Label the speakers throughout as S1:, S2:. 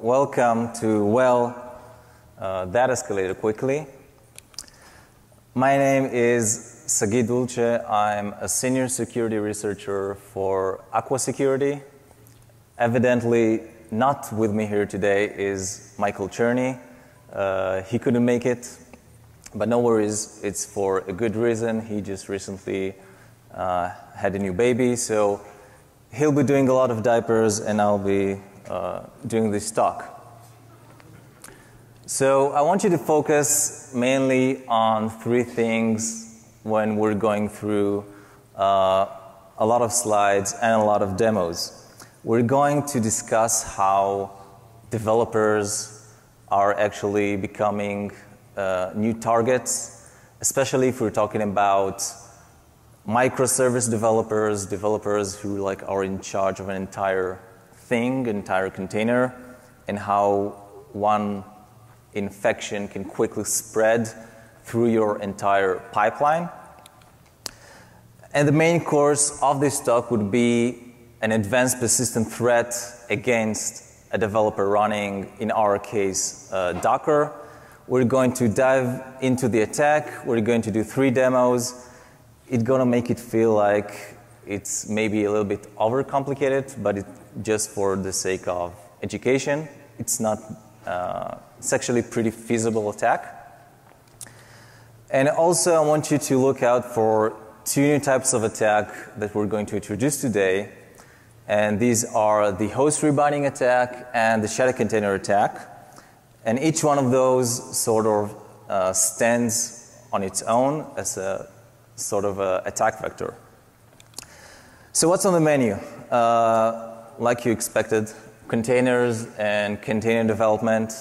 S1: welcome to that escalated quickly. My name is Sagi Dulce. I'm a senior security researcher for Aqua Security. Evidently, not with me here today is Michael Cherney. He couldn't make it, but no worries, it's for a good reason. He just recently had a new baby, so he'll be doing a lot of diapers and I'll be doing this talk. So I want you to focus mainly on three things when we're going through a lot of slides and a lot of demos. We're going to discuss how developers are actually becoming new targets, especially if we're talking about microservice developers, developers who are in charge of an entire thing, entire container, and how one infection can quickly spread through your entire pipeline. And the main course of this talk would be an advanced persistent threat against a developer running, in our case, Docker. We're going to dive into the attack. We're going to do 3 demos. It's going to make it feel like it's maybe a little bit overcomplicated, but it's just for the sake of education. It's not, it's actually a pretty feasible attack. And also I want you to look out for 2 new types of attack that we're going to introduce today. And these are the host rebinding attack and the shadow container attack. And each one of those sort of stands on its own as a sort of attack vector. So what's on the menu? Like you expected, containers and container development.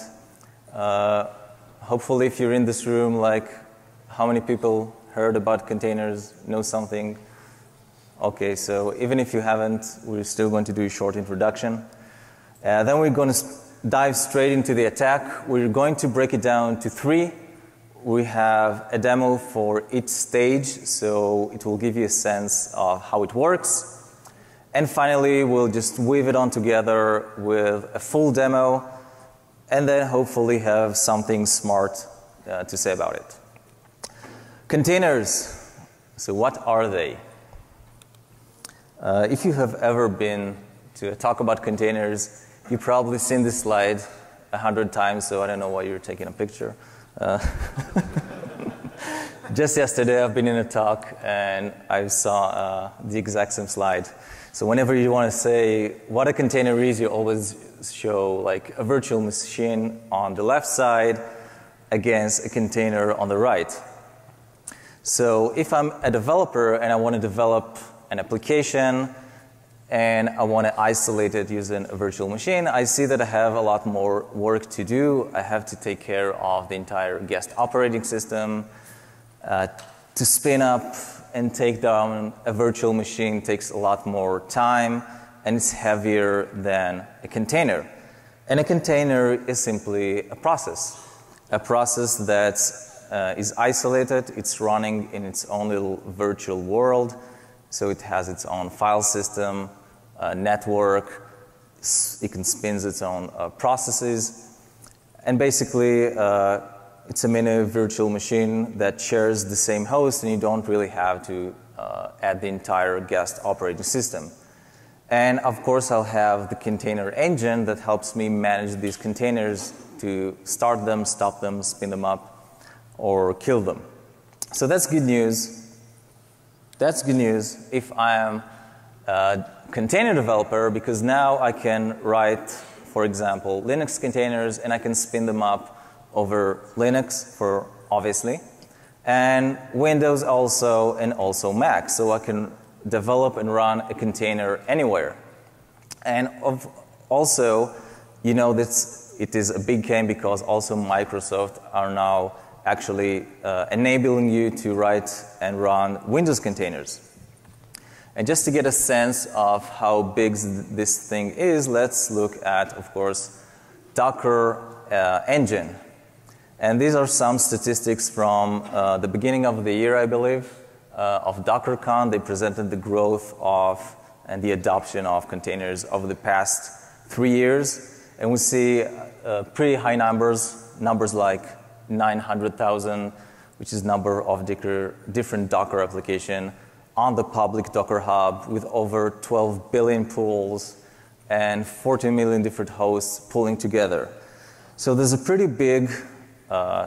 S1: Hopefully if you're in this room, how many people heard about containers, know something? Okay, so even if you haven't, we're still going to do a short introduction. Then we're going to dive straight into the attack. We're going to break it down to 3. We have a demo for each stage, so it will give you a sense of how it works. And finally, we'll just weave it on together with a full demo, and then hopefully have something smart to say about it. Containers. So what are they? If you have ever been to a talk about containers, you've probably seen this slide 100 times, so I don't know why you're taking a picture. Just yesterday I've been in a talk and I saw the exact same slide. So whenever you want to say what a container is, you always show a virtual machine on the left side against a container on the right. So if I'm a developer and I want to develop an application and I want to isolate it using a virtual machine, I see that I have a lot more work to do. I have to take care of the entire guest operating system. To spin up and take down a virtual machine takes a lot more time, and it's heavier than a container. And a container is simply a process that is isolated. It's running in its own little virtual world. So it has its own file system, network, it can spin its own processes, and basically it's a mini virtual machine that shares the same host, and you don't really have to add the entire guest operating system. And of course I'll have the container engine that helps me manage these containers to start them, stop them, spin them up, or kill them. So that's good news. That's good news if I am a container developer, because now I can write, for example, Linux containers, and I can spin them up over Linux, obviously, and Windows also, and also Mac. So I can develop and run a container anywhere. And also, you know, it is a big game because also Microsoft are now actually enabling you to write and run Windows containers. And just to get a sense of how big this thing is, let's look at, of course, Docker engine. And these are some statistics from the beginning of the year, I believe, of DockerCon. They presented the growth of and the adoption of containers over the past 3 years. and we see pretty high numbers like 900,000, which is number of different Docker application on the public Docker Hub with over 12 billion pools and 14 million different hosts pulling together. So there's a pretty big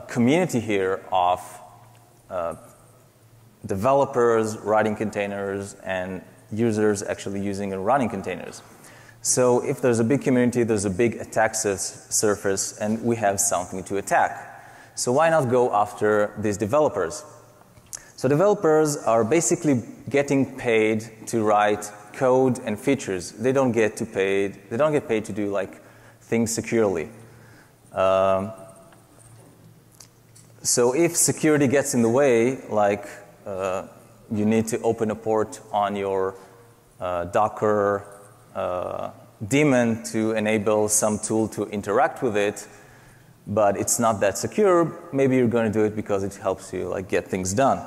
S1: community here of developers writing containers and users actually using and running containers. So if there's a big community, there's a big attack surface, and we have something to attack. So why not go after these developers? So developers are basically getting paid to write code and features. They don't get paid to do like things securely. So if security gets in the way, like you need to open a port on your Docker daemon to enable some tool to interact with it, but it's not that secure, maybe you're going to do it because it helps you like get things done.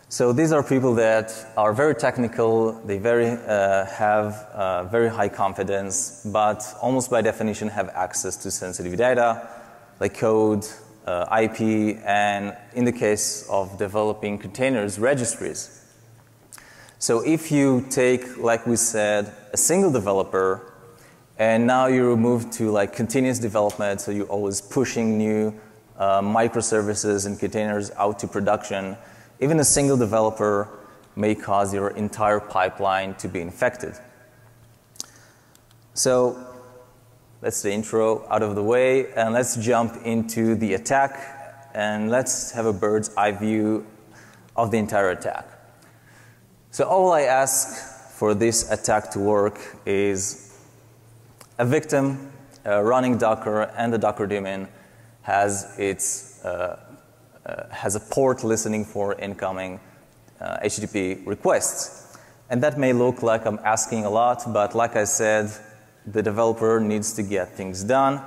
S1: So these are people that are very technical, they have very high confidence, but almost by definition have access to sensitive data, like code, IP, and in the case of developing containers, registries. So if you take, like we said, a single developer, and now you move to like continuous development, so you're always pushing new microservices and containers out to production, even a single developer may cause your entire pipeline to be infected. So that's the intro out of the way, and let's jump into the attack, and let's have a bird's eye view of the entire attack. So all I ask for this attack to work is a victim running Docker, and the Docker daemon has a port listening for incoming HTTP requests. And that may look like I'm asking a lot, but like I said, the developer needs to get things done.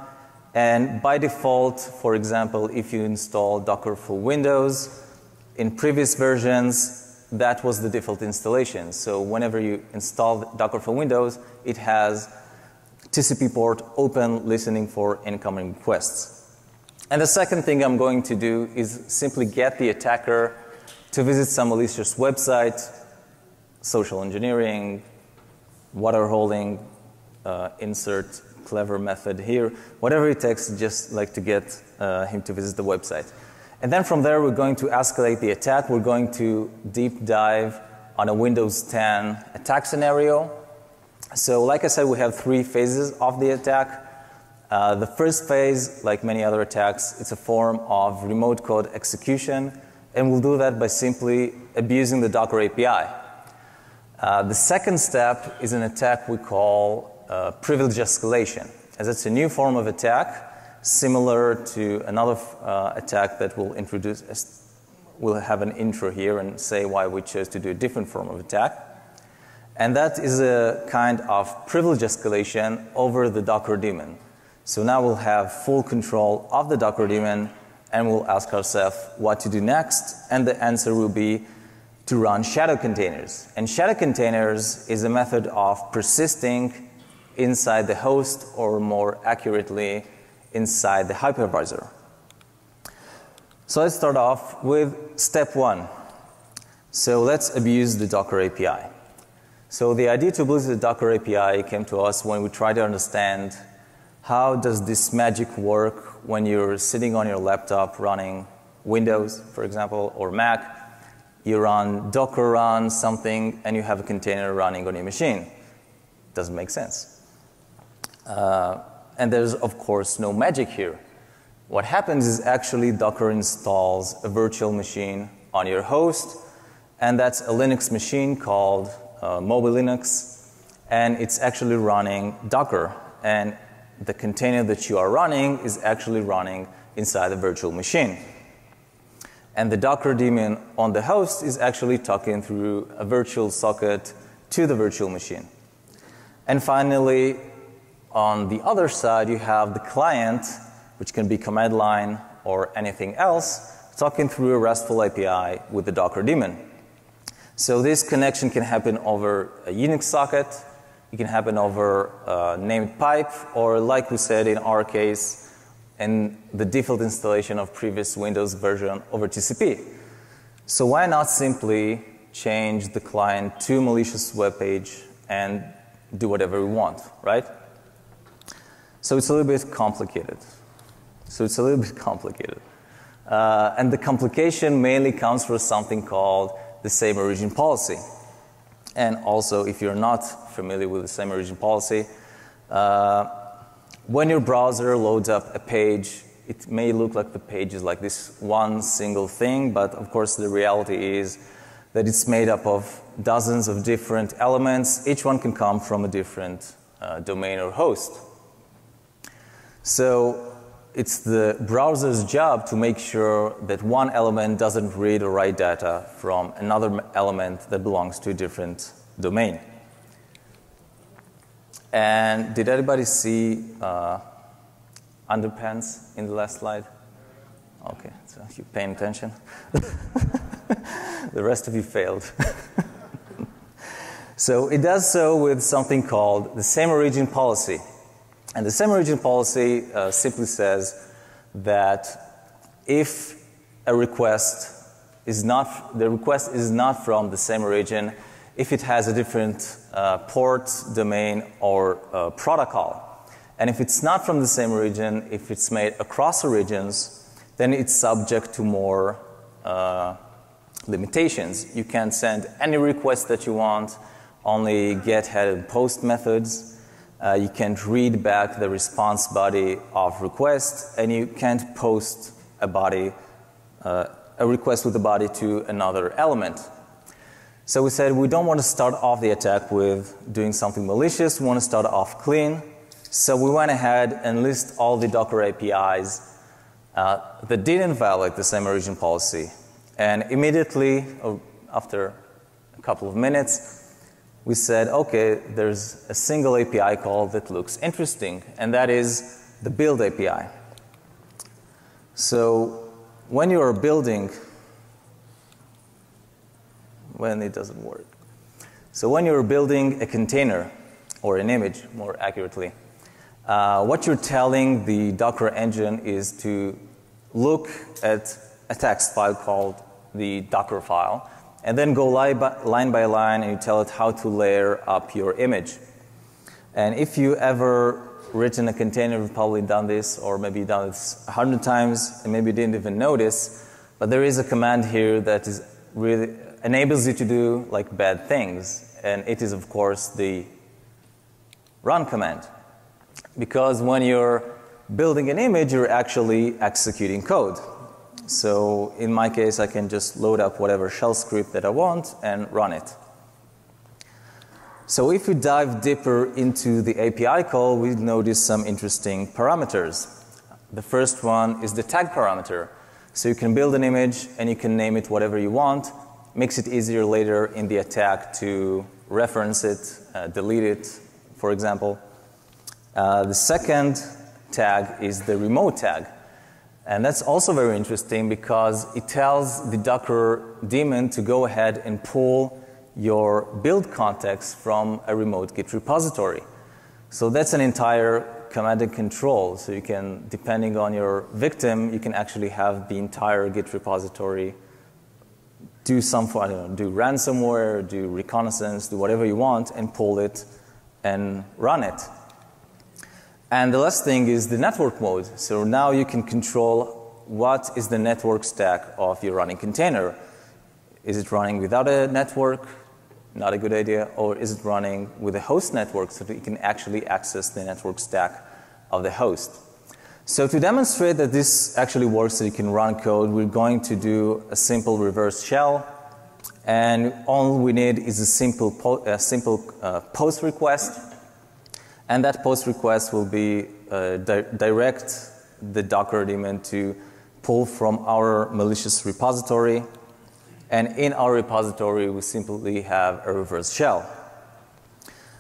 S1: And by default, for example, if you install Docker for Windows, in previous versions, that was the default installation. So whenever you install Docker for Windows, it has TCP port open, listening for incoming requests. And the second thing I'm going to do is simply get the attacker to visit some malicious website, social engineering, water holding, insert clever method here, whatever it takes just like to get him to visit the website. And then from there, we're going to escalate the attack. We're going to deep dive on a Windows 10 attack scenario. So like I said, we have 3 phases of the attack. The first phase, like many other attacks, it's a form of remote code execution, and we'll do that by simply abusing the Docker API. The second step is an attack we call privilege escalation, as it's a new form of attack similar to another attack that we'll introduce. We'll have an intro here and say why we chose to do a different form of attack. And that is a kind of privilege escalation over the Docker daemon. So now we'll have full control of the Docker daemon, and we'll ask ourselves what to do next, and the answer will be to run shadow containers. And shadow containers is a method of persisting inside the host, or more accurately, inside the hypervisor. So let's start off with step 1. So let's abuse the Docker API. So the idea to abuse the Docker API came to us when we tried to understand how does this magic work when you're sitting on your laptop running Windows, for example, or Mac. You run Docker run something, and you have a container running on your machine. Doesn't make sense. And there's, of course, no magic here. What happens is actually Docker installs a virtual machine on your host, and that's a Linux machine called Mobile Linux, and it's actually running Docker. And the container that you are running is actually running inside the virtual machine. And the Docker daemon on the host is actually talking through a virtual socket to the virtual machine. And finally, on the other side, you have the client, which can be command line or anything else, talking through a RESTful API with the Docker daemon. So this connection can happen over a Unix socket, it can happen over a named pipe, or like we said in our case, in the default installation of previous Windows version over TCP. So why not simply change the client to malicious web page and do whatever we want, right? So it's a little bit complicated. And the complication mainly comes from something called the same origin policy. And also, if you're not familiar with the same origin policy, when your browser loads up a page, it may look like the page is like this one single thing, but of course the reality is that it's made up of dozens of different elements. Each one can come from a different domain or host. So it's the browser's job to make sure that one element doesn't read or write data from another element that belongs to a different domain. And did anybody see underpants in the last slide? Okay, so you're paying attention. The rest of you failed. So it does so with something called the same origin policy. And the same origin policy simply says that if a request is not, the request is not from the same origin, if it has a different port, domain, or protocol. And if it's not from the same origin, if it's made across origins, then it's subject to more limitations. You can't send any request that you want, only get, head, and post methods. You can't read back the response body of request, and you can't post a body, a request with a body to another element. So we said we don't want to start off the attack with doing something malicious. We want to start off clean. So we went ahead and list all the Docker APIs that didn't violate the same origin policy. And immediately, or after a couple of minutes, we said, okay, there's a single API call that looks interesting, and that is the build API. So when you are building, when it doesn't work. So when you're building a container, or an image more accurately, what you're telling the Docker engine is to look at a text file called the Docker file, and then go line by line and you tell it how to layer up your image. And if you ever written a container, you've probably done this, or maybe you've done this 100 times and maybe you didn't even notice, but there is a command here that is really enables you to do like bad things, and it is of course the run command. Because when you're building an image, you're actually executing code. So in my case, I can just load up whatever shell script that I want and run it. So if we dive deeper into the API call, we notice some interesting parameters. The first one is the tag parameter. So you can build an image and you can name it whatever you want. Makes it easier later in the attack to reference it, delete it, for example. The second tag is the remote tag. And that's also very interesting because it tells the Docker daemon to go ahead and pull your build context from a remote Git repository. So that's an entire command and control. So you can, depending on your victim, you can actually have the entire Git repository do some, I don't know, do ransomware, do reconnaissance, do whatever you want, and pull it and run it. And the last thing is the network mode. So now you can control what is the network stack of your running container. Is it running without a network? Not a good idea. Or is it running with a host network so that you can actually access the network stack of the host? So to demonstrate that this actually works so you can run code, we're going to do a simple reverse shell. And all we need is a simple post request. And that post request will be direct the Docker daemon to pull from our malicious repository. And in our repository, we simply have a reverse shell.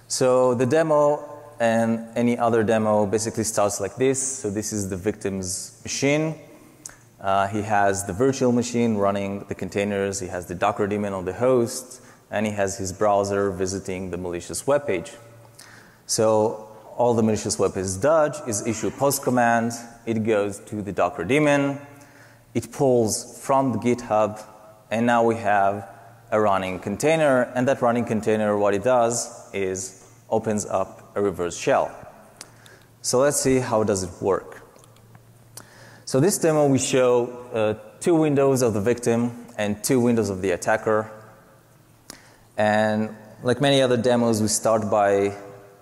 S1: So the demo and any other demo basically starts like this. So this is the victim's machine. He has the virtual machine running the containers. He has the Docker daemon on the host. And he has his browser visiting the malicious web page. So all the malicious web page does is issue a post command. It goes to the Docker daemon. It pulls from the GitHub, and now we have a running container. And that running container, what it does is opens up a reverse shell. So let's see how does it work. So this demo, we show 2 windows of the victim and 2 windows of the attacker. And like many other demos, we start by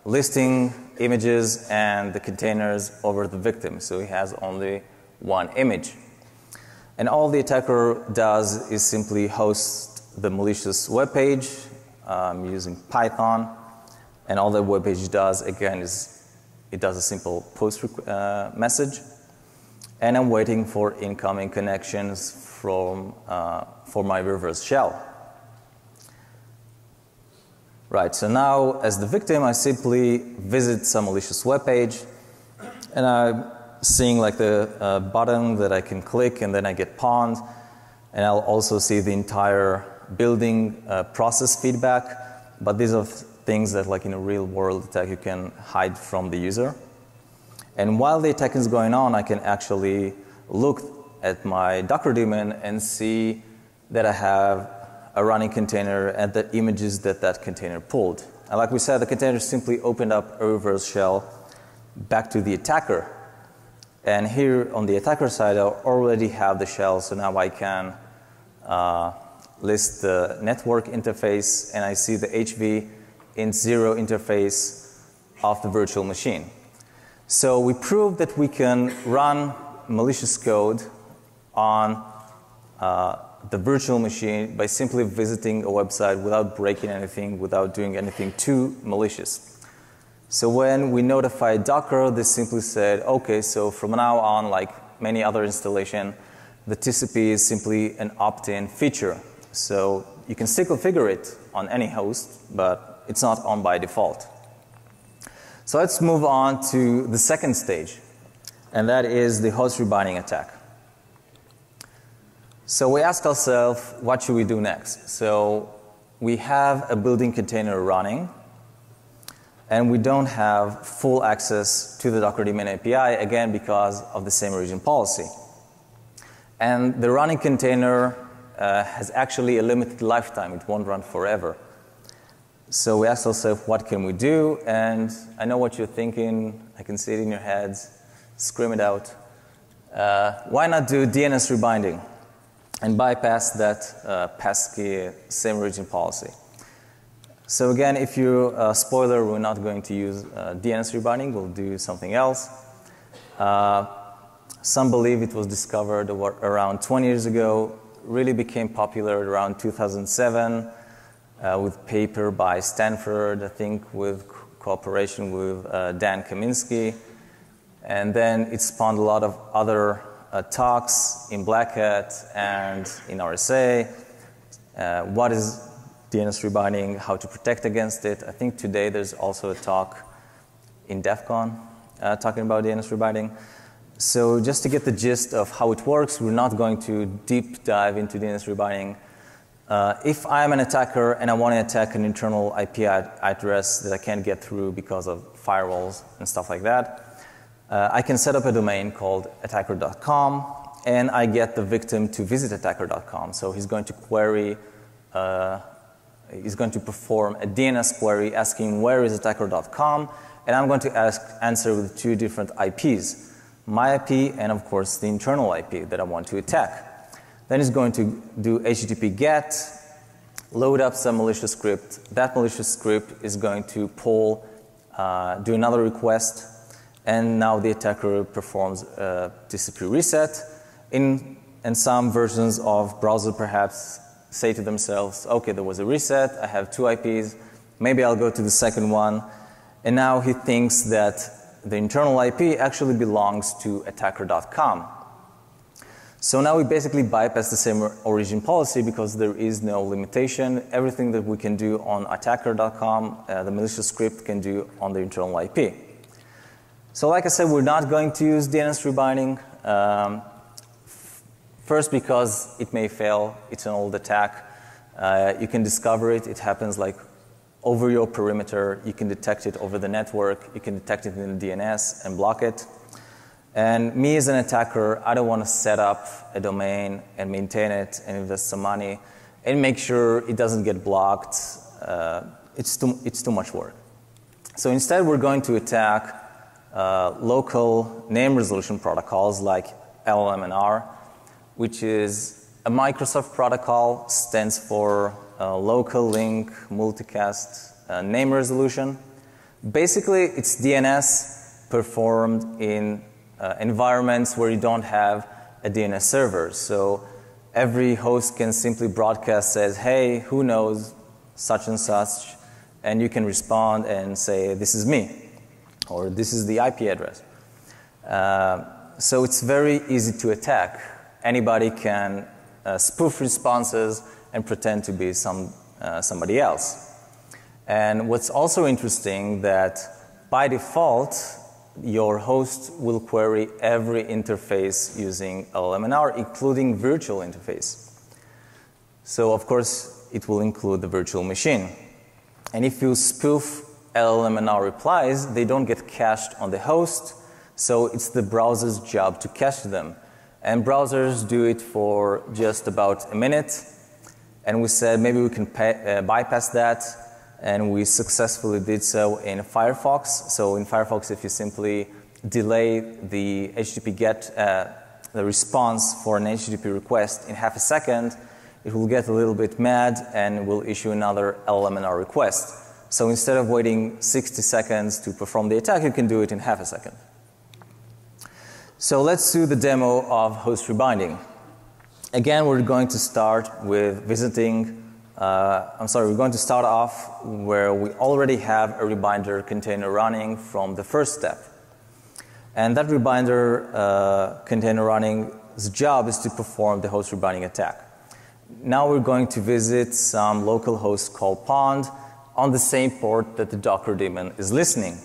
S1: listing images and the containers over the victim. So he has only 1 image. And all the attacker does is simply host the malicious web page using Python. And all the web page does, again, is it does a simple post message. And I'm waiting for incoming connections from, for my reverse shell. Right, so now as the victim, I simply visit some malicious web page, and I'm seeing like the button that I can click, and then I get pawned, and I'll also see the entire building process feedback. But these are things that, like in a real world attack, you can hide from the user. And while the attack is going on, I can actually look at my Docker daemon and see that I have a running container and the images that that container pulled. And like we said, the container simply opened up a reverse shell back to the attacker. And here on the attacker side, I already have the shell, so now I can list the network interface, and I see the HV int 0 interface of the virtual machine. So we proved that we can run malicious code on the virtual machine by simply visiting a website without breaking anything, without doing anything too malicious. So when we notified Docker, they simply said, okay, so from now on, like many other installation, the TCP is simply an opt-in feature. So you can still configure it on any host, but it's not on by default. So let's move on to the second stage, and that is the host rebinding attack. So we asked ourselves, what should we do next? So we have a building container running, and we don't have full access to the Docker daemon API, again, because of the same origin policy. And the running container has actually a limited lifetime. It won't run forever. So we asked ourselves, what can we do? And I know what you're thinking. I can see it in your heads. Scream it out. Why not do DNS rebinding and bypass that pesky same origin policy? So again, if you spoiler, we're not going to use DNS rebinding. We'll do something else. Some believe it was discovered around 20 years ago, really became popular around 2007 with paper by Stanford, I think with cooperation with Dan Kaminsky. And then it spawned a lot of other talks in Black Hat and in RSA. What is DNS rebinding, how to protect against it. I think today there's also a talk in DEF CON talking about DNS rebinding. So just to get the gist of how it works, we're not going to deep dive into DNS rebinding. If I'm an attacker and I want to attack an internal IP address that I can't get through because of firewalls and stuff like that, I can set up a domain called attacker.com, and I get the victim to visit attacker.com. So he's going to query, he's going to perform a DNS query asking where is attacker.com, and I'm going to answer with 2 different IPs. My IP and, of course, the internal IP that I want to attack. Then it's going to do HTTP GET, load up some malicious script. That malicious script is going to pull, do another request, and now the attacker performs a TCP reset. And some versions of browser perhaps say to themselves, okay, there was a reset, I have 2 IPs, maybe I'll go to the second one. And now he thinks that the internal IP actually belongs to attacker.com. So now we basically bypass the same origin policy because there is no limitation. Everything that we can do on attacker.com, the malicious script can do on the internal IP. So like I said, we're not going to use DNS rebinding. First, because it may fail. It's an old attack. You can discover it. It happens like over your perimeter. You can detect it over the network. You can detect it in the DNS and block it. And me as an attacker, I don't want to set up a domain and maintain it and invest some money and make sure it doesn't get blocked. It's too much work. So instead, we're going to attack local name resolution protocols like LLMNR, which is a Microsoft protocol, stands for Local Link Multicast Name Resolution. Basically, it's DNS performed in environments where you don't have a DNS server. So every host can simply broadcast, says, hey, who knows such and such, and you can respond and say, this is me, or this is the IP address. So it's very easy to attack. Anybody can spoof responses and pretend to be somebody else. And what's also interesting that by default, your host will query every interface using LLMNR, including virtual interface. So of course, it will include the virtual machine. And if you spoof LLMNR replies, they don't get cached on the host, so it's the browser's job to cache them. And browsers do it for just about a minute. And we said maybe we can bypass that, and we successfully did so in Firefox. So in Firefox, if you simply delay the HTTP GET, the response for an HTTP request in half a second, it will get a little bit mad and will issue another LLMNR request. So instead of waiting 60 seconds to perform the attack, you can do it in half a second. So let's do the demo of host rebinding. Again, we're going to start with visiting, we're going to start off where we already have a rebinder container running from the first step. And that rebinder container running's job is to perform the host rebinding attack. Now we're going to visit some local host called Pond on the same port that the Docker daemon is listening.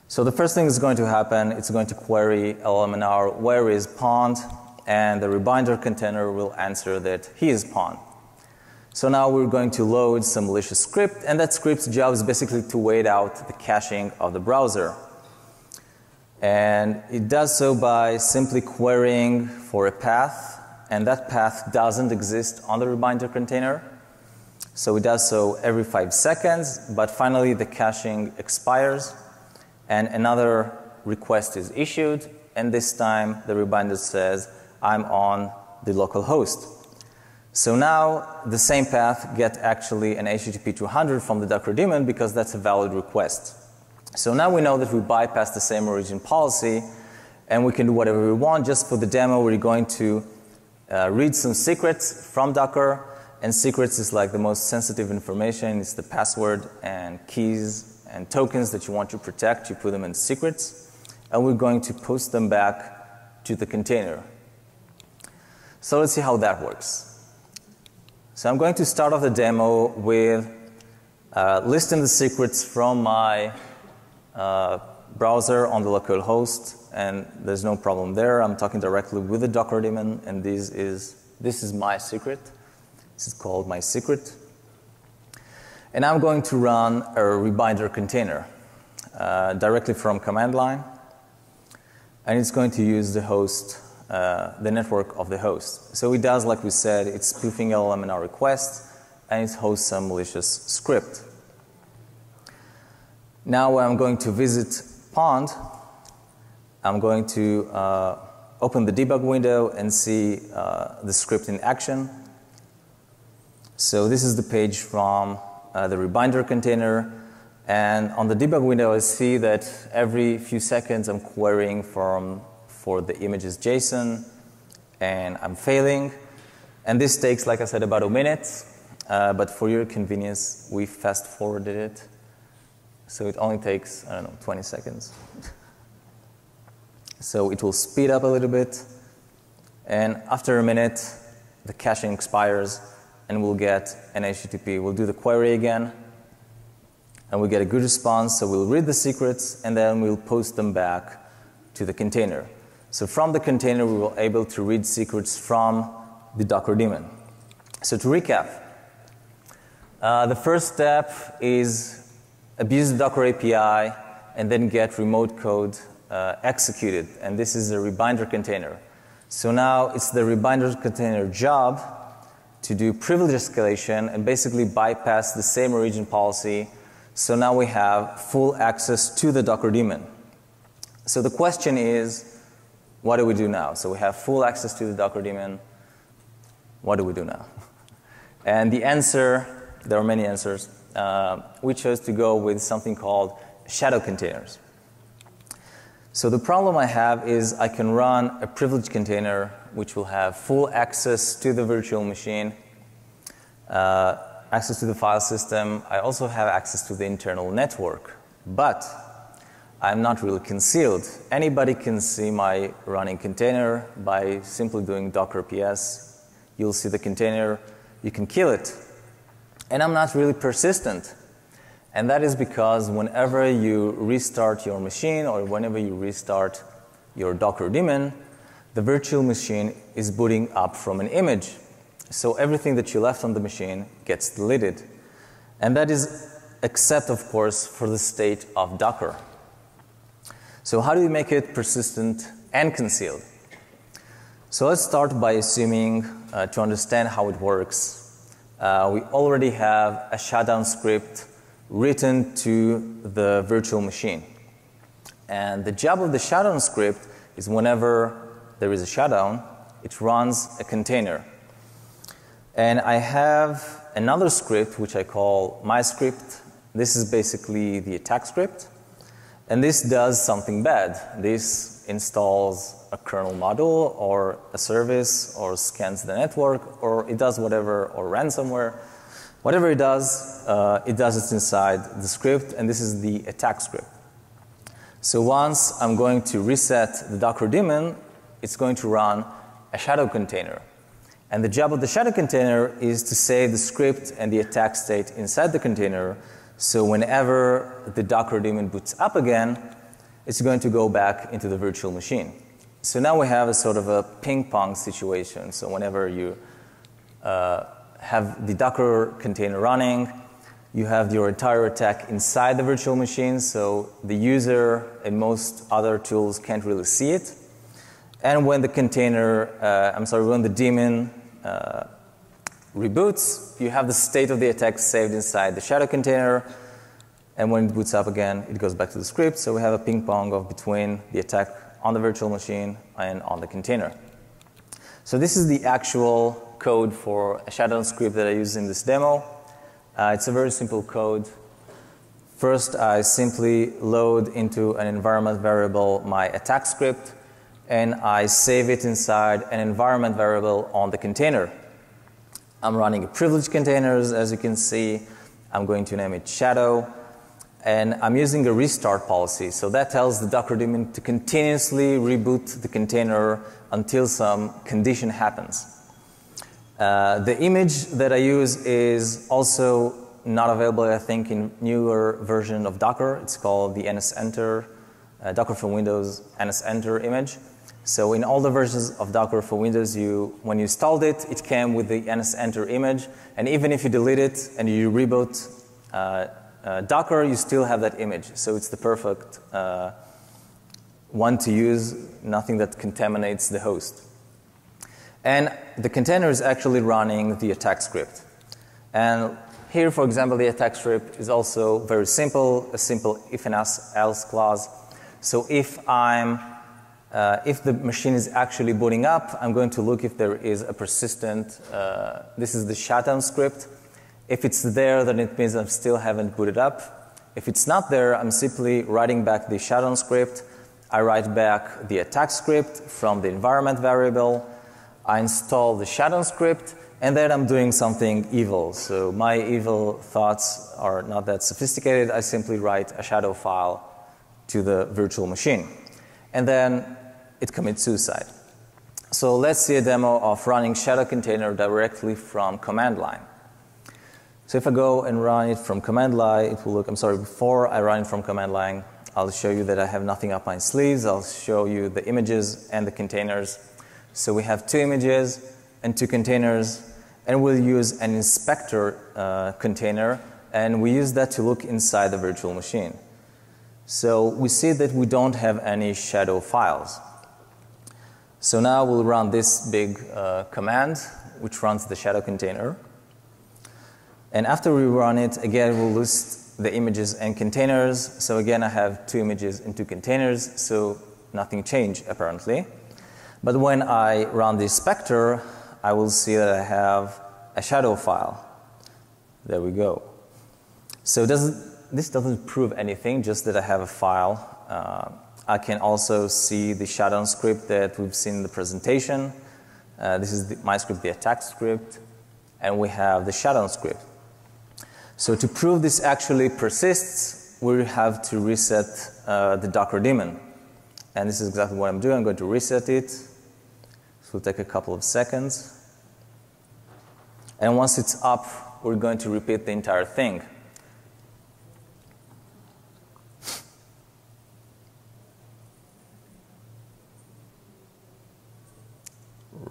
S1: So the first thing that's going to happen, it's going to query LLMNR, where is Pond? And the rebinder container will answer that he is Pond. So now we're going to load some malicious script, and that script's job is basically to wait out the caching of the browser. And it does so by simply querying for a path, and that path doesn't exist on the rebinder container. So it does so every 5 seconds, but finally the caching expires, and another request is issued, and this time the rebinder says, I'm on the local host. So now the same path gets actually an HTTP 200 from the Docker daemon because that's a valid request. So now we know that we bypassed the same origin policy, and we can do whatever we want. Just for the demo, we're going to read some secrets from Docker, and secrets is like the most sensitive information. It's the password and keys and tokens that you want to protect. You put them in secrets, and we're going to post them back to the container. So let's see how that works. So I'm going to start off the demo with listing the secrets from my browser on the local host, and there's no problem there. I'm talking directly with the Docker daemon, and this is my secret. This is called my secret. And I'm going to run a rebinder container directly from command line, and it's going to use the host, the network of the host. So it does, like we said, it's spoofing LLMNR requests, and it hosts some malicious script. Now when I'm going to visit Pond, I'm going to open the debug window and see the script in action. So this is the page from the rebinder container, and on the debug window I see that every few seconds I'm querying for the images JSON, and I'm failing. And this takes, like I said, about a minute, but for your convenience, we fast forwarded it. So it only takes, 20 seconds. So it will speed up a little bit, and after a minute, the caching expires, and we'll get an HTTP. We'll do the query again, and we'll get a good response. So we'll read the secrets, and then we'll post them back to the container. So from the container, we were able to read secrets from the Docker daemon. So to recap, The first step is abuse the Docker API and then get remote code executed. And this is a rebinder container. So now it's the rebinder container job to do privilege escalation and basically bypass the same origin policy. So now we have full access to the Docker daemon. So the question is, what do we do now? So we have full access to the Docker daemon. What do we do now? And the answer, there are many answers. We chose to go with something called shadow containers. So the problem I have is I can run a privileged container which will have full access to the virtual machine, access to the file system. I also have access to the internal network, but I'm not really concealed. Anybody can see my running container by simply doing docker ps. You'll see the container, you can kill it. And I'm not really persistent. And that is because whenever you restart your machine or whenever you restart your Docker daemon, the virtual machine is booting up from an image. So everything that you left on the machine gets deleted. And that is except, of course, for the state of Docker. So how do you make it persistent and concealed? So let's start by assuming to understand how it works. We already have a shutdown script written to the virtual machine. And the job of the shutdown script is whenever there is a shutdown, it runs a container. And I have another script which I call my script. This is basically the attack script. And this does something bad. This installs a kernel module or a service or scans the network or it does whatever, or ransomware. Whatever it does it inside the script, and this is the attack script. So once I'm going to reset the Docker daemon, it's going to run a shadow container. And the job of the shadow container is to save the script and the attack state inside the container, so whenever the Docker daemon boots up again, it's going to go back into the virtual machine. So now we have a sort of a ping-pong situation. So whenever you have the Docker container running, you have your entire attack inside the virtual machine, so the user and most other tools can't really see it. And when the when the daemon reboots, you have the state of the attack saved inside the shadow container, and when it boots up again, it goes back to the script. So we have a ping pong of between the attack on the virtual machine and on the container. So this is the actual code for a shutdown script that I use in this demo. It's a very simple code. First, I simply load into an environment variable my attack script, and I save it inside an environment variable on the container. I'm running a privileged containers, as you can see. I'm going to name it shadow, and I'm using a restart policy. So that tells the Docker daemon to continuously reboot the container until some condition happens. The image that I use is also not available, I think, in newer version of Docker. It's called the NSEnter, Docker for Windows NSEnter image. So in all the versions of Docker for Windows, when you installed it, it came with the NSEnter image. And even if you delete it and you reboot Docker, you still have that image. So it's the perfect one to use, nothing that contaminates the host. And the container is actually running the attack script. And here, for example, the attack script is also very simple, a simple if and else clause. So if the machine is actually booting up, I'm going to look if there is a persistent, this is the shutdown script. If it's there, then it means I still haven't booted up. If it's not there, I'm simply writing back the shutdown script. I write back the attack script from the environment variable. I install the shutdown script, and then I'm doing something evil. So my evil thoughts are not that sophisticated. I simply write a shadow file to the virtual machine. And then it commits suicide. So let's see a demo of running shadow container directly from command line. So if I go and run it from command line, it will look, before I run it from command line, I'll show you that I have nothing up my sleeves. I'll show you the images and the containers. So we have 2 images and 2 containers, and we'll use an inspector container, and we use that to look inside the virtual machine. So we see that we don't have any shadow files. So now we'll run this big command, which runs the shadow container. And after we run it, again, we'll list the images and containers. So again, I have 2 images and 2 containers, so nothing changed apparently. But when I run the inspector, I will see that I have a shadow file. There we go. So this doesn't prove anything, just that I have a file. I can also see the shutdown script that we've seen in the presentation. This is my script, the attack script, and we have the shutdown script. So to prove this actually persists, we have to reset the Docker daemon. And this is exactly what I'm doing. I'm going to reset it. This will take a couple of seconds. And once it's up, we're going to repeat the entire thing.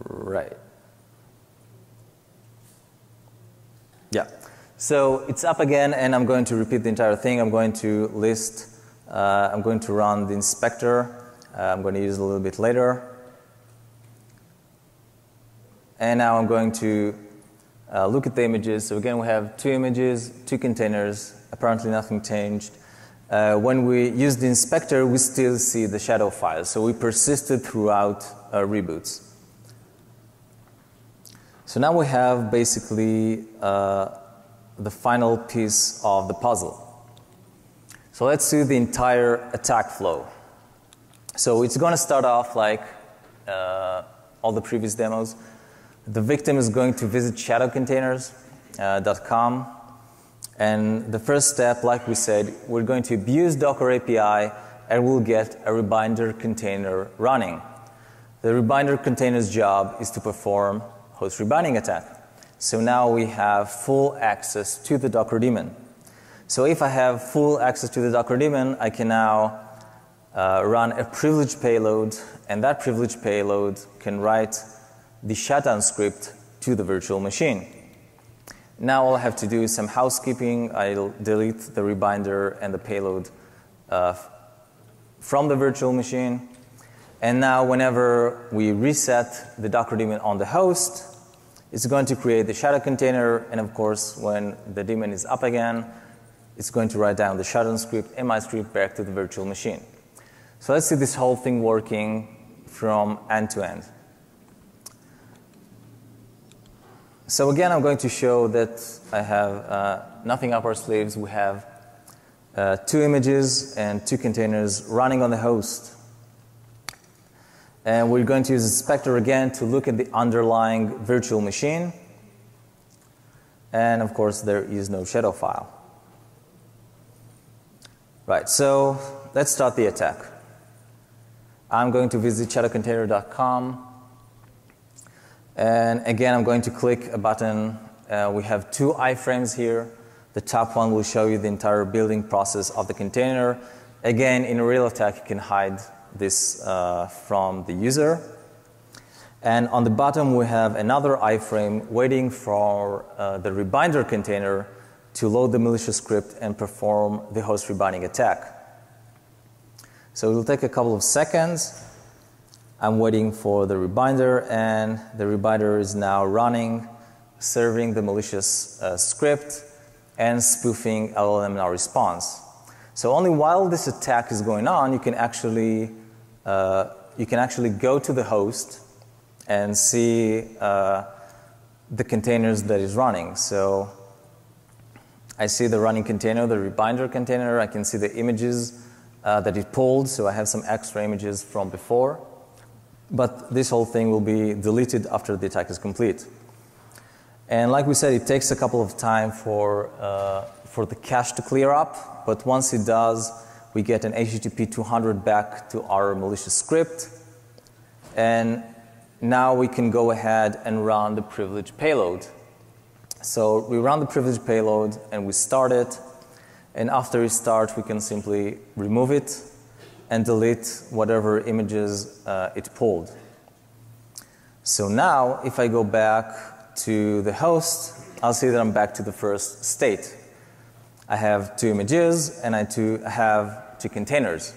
S1: Right. Yeah. So it's up again, and I'm going to repeat the entire thing. I'm going to list, I'm going to run the inspector. I'm going to use it a little bit later. And now I'm going to look at the images. So again, we have 2 images, 2 containers. Apparently nothing changed. When we use the inspector, we still see the shadow files. So we persisted throughout reboots. So now we have basically the final piece of the puzzle. So let's see the entire attack flow. So it's going to start off like all the previous demos. The victim is going to visit SecurityTalks.com, and the first step, like we said, we're going to abuse Docker API, and we'll get a Rebinder container running. The Rebinder container's job is to perform host rebinding attack. So now we have full access to the Docker daemon. So if I have full access to the Docker daemon, I can now run a privileged payload, and that privileged payload can write the shutdown script to the virtual machine. Now all I have to do is some housekeeping. I'll delete the rebinder and the payload from the virtual machine. And now whenever we reset the Docker daemon on the host, it's going to create the shadow container, and of course when the daemon is up again, it's going to write down the shutdown script and my script back to the virtual machine. So let's see this whole thing working from end to end. So again, I'm going to show that I have nothing up our sleeves. We have 2 images and 2 containers running on the host. And we're going to use inspector again to look at the underlying virtual machine. And of course, there is no shadow file. Right, so let's start the attack. I'm going to visit SecurityTalks.com. And again, I'm going to click a button. We have 2 iframes here. The top one will show you the entire building process of the container. Again, in a real attack, you can hide this from the user. And on the bottom, we have another iframe waiting for the rebinder container to load the malicious script and perform the host rebinding attack. So it will take a couple of seconds. I'm waiting for the rebinder, and the rebinder is now running, serving the malicious script and spoofing LLM response. So only while this attack is going on, you can actually go to the host and see the containers that is running. So I see the running container, the rebinder container. I can see the images that it pulled. So I have some extra images from before. But this whole thing will be deleted after the attack is complete. And like we said, it takes a couple of time for the cache to clear up. But once it does, we get an HTTP 200 back to our malicious script. And now we can go ahead and run the privileged payload. So we run the privileged payload and we start it. And after we start, we can simply remove it and delete whatever images it pulled. So now, if I go back to the host, I'll see that I'm back to the first state. I have 2 images and I have 2 containers.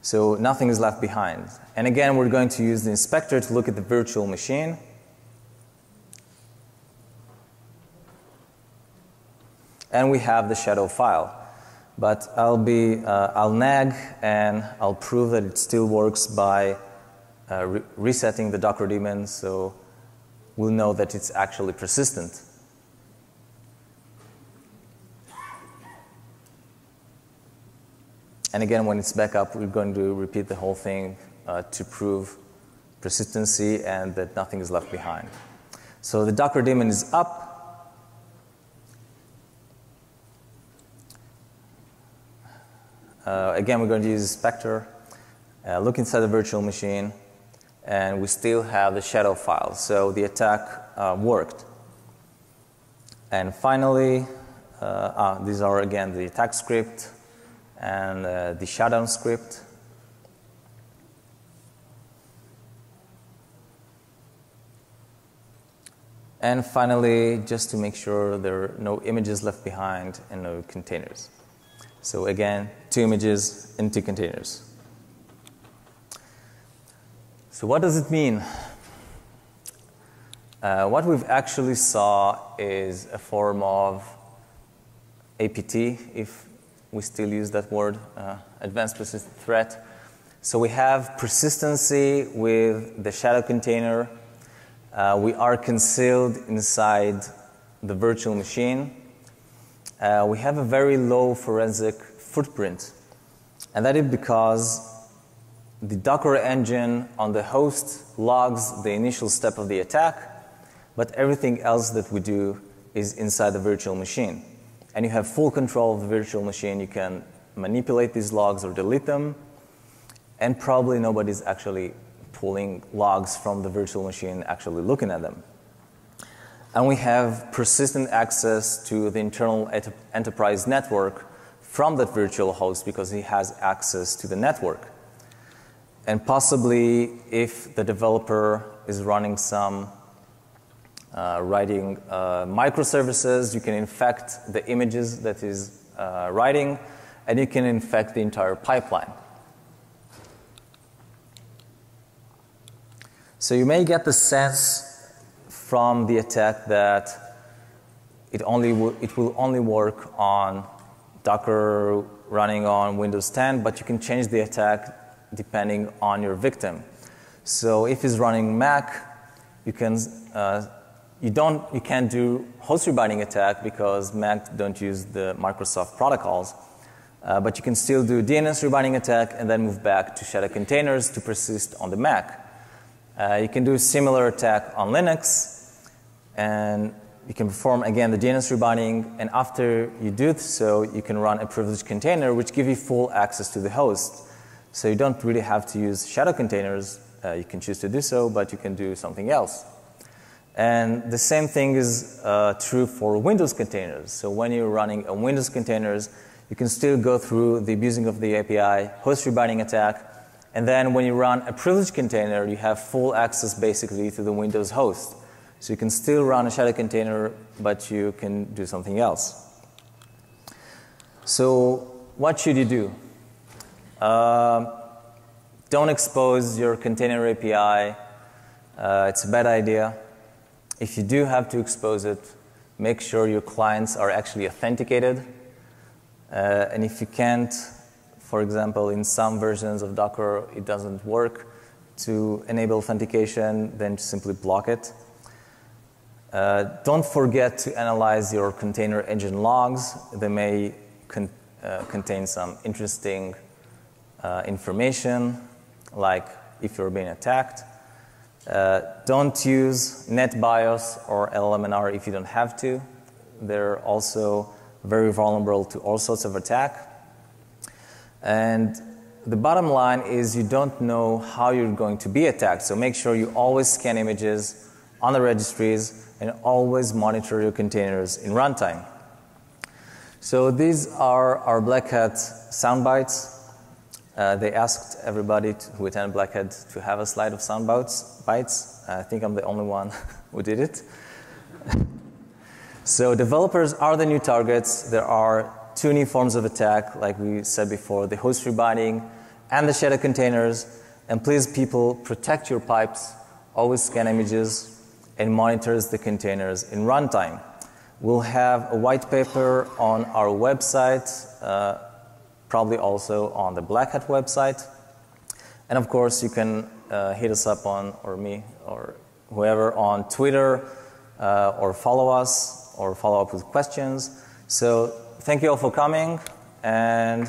S1: So nothing is left behind. And again, we're going to use the inspector to look at the virtual machine. And we have the shadow file. But I'll nag and I'll prove that it still works by resetting the Docker daemon, so we'll know that it's actually persistent. And again, when it's back up, we're going to repeat the whole thing to prove persistency and that nothing is left behind. So the Docker daemon is up. Again, we're going to use inspector, look inside the virtual machine, and we still have the shadow file. So the attack worked. And finally, these are again the attack script and the shutdown script. And finally, just to make sure there are no images left behind and no containers. So again, 2 images and 2 containers. So what does it mean? What we've actually saw is a form of APT, if we still use that word, advanced persistent threat. So we have persistency with the shadow container. We are concealed inside the virtual machine. We have a very low forensic footprint, and that is because the Docker engine on the host logs the initial step of the attack, but everything else that we do is inside the virtual machine. And you have full control of the virtual machine. You can manipulate these logs or delete them, and probably nobody's actually pulling logs from the virtual machine, actually looking at them. And we have persistent access to the internal enterprise network from that virtual host because he has access to the network. And possibly, if the developer is running some writing microservices, you can infect the images that is writing, and you can infect the entire pipeline. So you may get the sense from the attack that it will only work on Docker running on Windows 10, but you can change the attack depending on your victim. So if it's running Mac, you can't do host rebinding attack because Mac don't use the Microsoft protocols, but you can still do DNS rebinding attack and then move back to shadow containers to persist on the Mac. You can do a similar attack on Linux, and you can perform, again, the DNS rebinding, and after you do so, you can run a privileged container, which gives you full access to the host. So you don't really have to use shadow containers. You can choose to do so, but you can do something else. And the same thing is true for Windows containers. So when you're running a Windows containers, you can still go through the abusing of the API, host rebinding attack, and then when you run a privileged container, you have full access basically to the Windows host. So you can still run a shadow container, but you can do something else. So what should you do? Don't expose your container API. It's a bad idea. If you do have to expose it, make sure your clients are actually authenticated. And if you can't, for example, in some versions of Docker, it doesn't work to enable authentication, then simply block it. Don't forget to analyze your container engine logs. They may contain some interesting information, like if you're being attacked. Don't use NetBIOS or LLMNR if you don't have to. They're also very vulnerable to all sorts of attack. And the bottom line is you don't know how you're going to be attacked. So make sure you always scan images on the registries and always monitor your containers in runtime. So these are our Black Hat sound bites. They asked everybody who attended Black Hat to have a slide of sound bites. I think I'm the only one who did it. So developers are the new targets. There are two new forms of attack, like we said before, the host rebinding and the shadow containers. And please, people, protect your pipes, always scan images, and monitors the containers in runtime. We'll have a white paper on our website, probably also on the Black Hat website. And of course, you can hit us up on, or me, or whoever, on Twitter, or follow us, or follow up with questions. So thank you all for coming, and